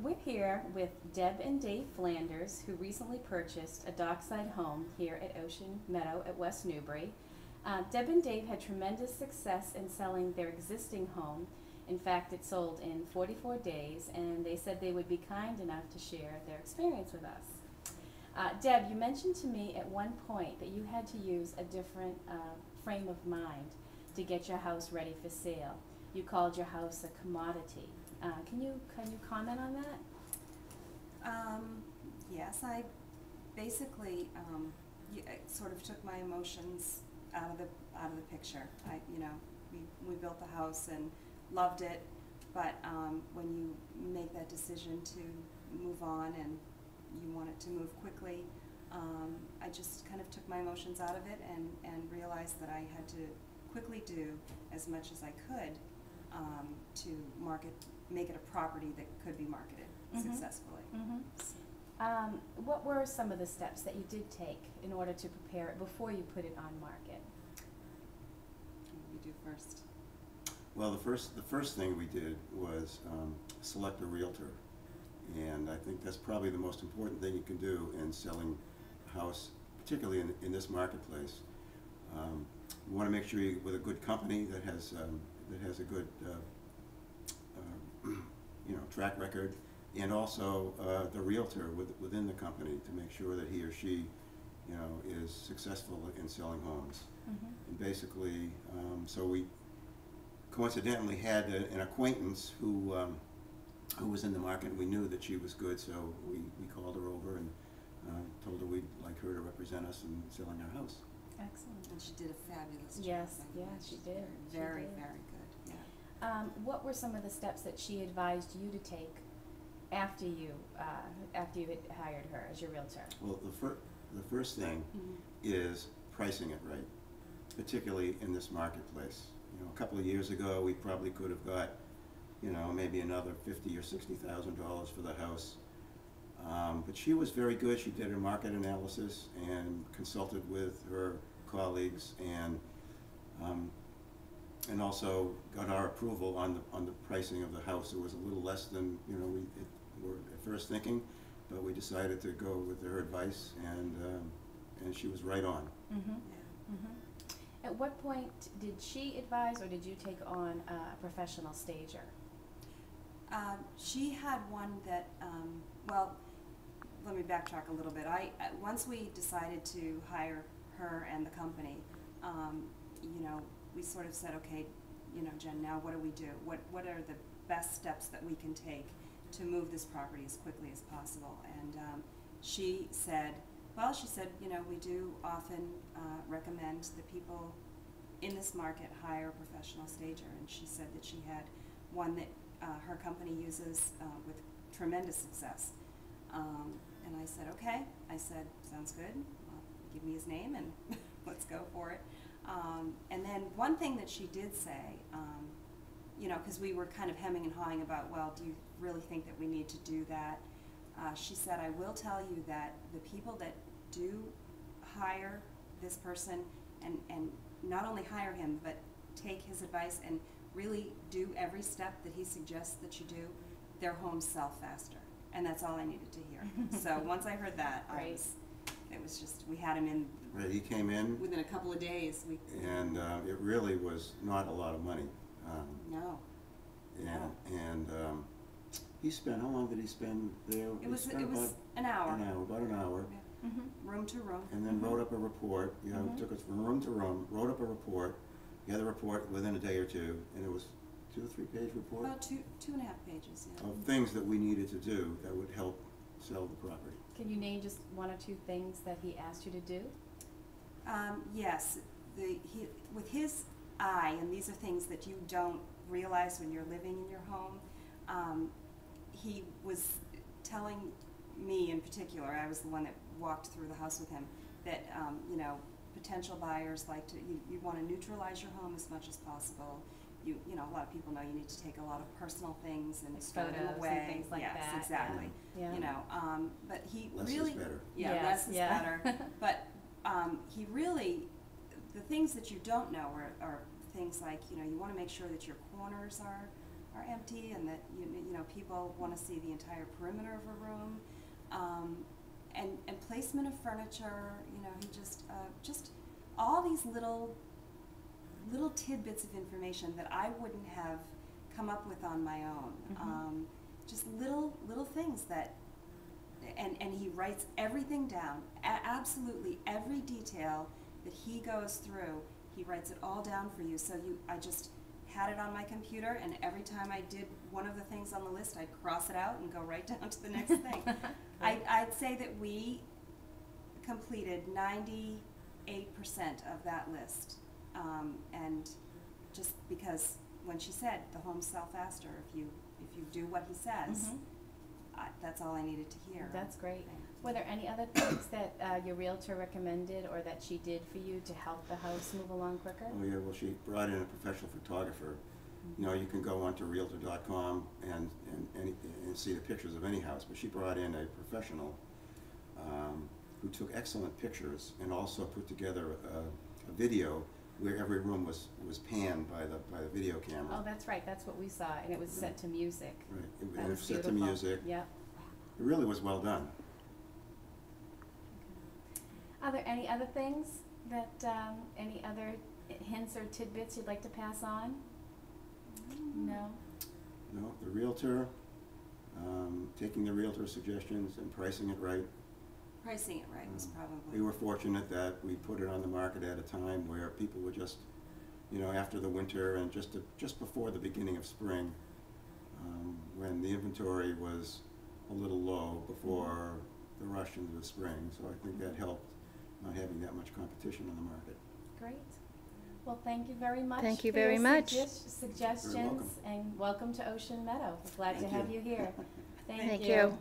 We're here with Deb and Dave Flanders, who recently purchased a dockside home here at Ocean Meadow at West Newbury. Deb and Dave had tremendous success in selling their existing home. In fact, it sold in 44 days, and they said they would be kind enough to share their experience with us. Deb, you mentioned to me at one point that you had to use a different frame of mind to get your house ready for sale. You called your house a commodity. Can you comment on that? Yes, I basically sort of took my emotions out of the picture. We built the house and loved it, but when you make that decision to move on and you want it to move quickly, I just kind of took my emotions out of it and realized that I had to quickly do as much as I could to make it a property that could be marketed successfully. What were some of the steps that you did take in order to prepare it before you put it on market? What do you do first? Well, the first thing we did was select a realtor, and I think that's probably the most important thing you can do in selling a house, particularly in this marketplace. You want to make sure you're with a good company that has a good track record, and also the realtor within the company to make sure that he or she is successful in selling homes. And basically, so we coincidentally had an acquaintance who was in the market, and we knew that she was good, so we called her over and told her we'd like her to represent us in selling our house. Excellent. And she did a fabulous job. Yes, yeah, she did. Very, very good. Yeah. What were some of the steps that she advised you to take after you had hired her as your realtor? Well, the first thing is pricing it right, particularly in this marketplace. A couple of years ago, we probably could have got, maybe another $50,000 or $60,000 for the house. But she was very good. She did her market analysis and consulted with her colleagues, and also got our approval on the pricing of the house. It was a little less than we were at first thinking, but we decided to go with her advice, and she was right on. At what point did she advise, or did you take on a professional stager? She had one that, well, let me backtrack a little bit. Once we decided to hire her and the company, we sort of said, okay, Jen, now what do we do? What are the best steps that we can take to move this property as quickly as possible? And she said, we do often recommend that people in this market hire a professional stager. And she said that she had one that her company uses with tremendous success. And I said, okay. I said, sounds good. Well, give me his name and let's go for it. And then one thing that she did say, because we were kind of hemming and hawing about, well, do you really think that we need to do that? She said, I will tell you that the people that do hire this person and not only hire him, but take his advice and really do every step that he suggests that you do, their homes sell faster. And that's all I needed to hear. So once I heard that, it was just, we had him in. Right, he came in within a couple of days. And it really was not a lot of money. No. And he spent, how long did he spend there? It was an hour. About an hour. Yeah. Room to room. And then wrote up a report. Took us from room to room, wrote up a report. He had the report within a day or two, and it was 2 or 3 page report? About two and a half pages, yeah. Of things that we needed to do that would help sell the property. Can you name just 1 or 2 things that he asked you to do? Yes. With his eye, and these are things that you don't realize when you're living in your home, he was telling me in particular, I was the one that walked through the house with him, that potential buyers like to, you want to neutralize your home as much as possible. A lot of people know you need to take a lot of personal things and store them away. And things like yes, that. Exactly. Yeah. But he less really is better. Yeah, yes, less is better. But he really, the things that you don't know are things like you want to make sure that your corners are are empty, and that you know people want to see the entire perimeter of a room, and placement of furniture. You know, he just all these little tidbits of information that I wouldn't have come up with on my own. Mhm. Just little things that, and he writes everything down. Absolutely every detail that he goes through, he writes it all down for you. So I just had it on my computer, and every time I did one of the things on the list, I'd cross it out and go right down to the next thing. I'd say that we completed 98% of that list, and just because when she said the homes sell faster if you do what he says, Mhm. that's all I needed to hear. That's great. Were there any other things that your realtor recommended or that she did for you to help the house move along quicker? Oh yeah, well, she brought in a professional photographer. You know, you can go onto Realtor.com and see the pictures of any house, but she brought in a professional who took excellent pictures and also put together a video where every room was panned by the video camera. Oh, that's right. That's what we saw, and it was set to music. Right, That it was was set to beautiful. music. Yep. It really was well done. Are there any other things that, any other hints or tidbits you'd like to pass on? No? No, the realtor, taking the realtor suggestions and pricing it right. Pricing it right was probably. We were fortunate that we put it on the market at a time where people were just, you know, after the winter and just before the beginning of spring, when the inventory was a little low before the rush into the spring. So I think that helped, not having that much competition on the market. Great. Well, thank you very much. Thank you for your very much. Suggestions, You're welcome. and welcome to Ocean Meadow. We're glad to Thank have you. you here. Thank you.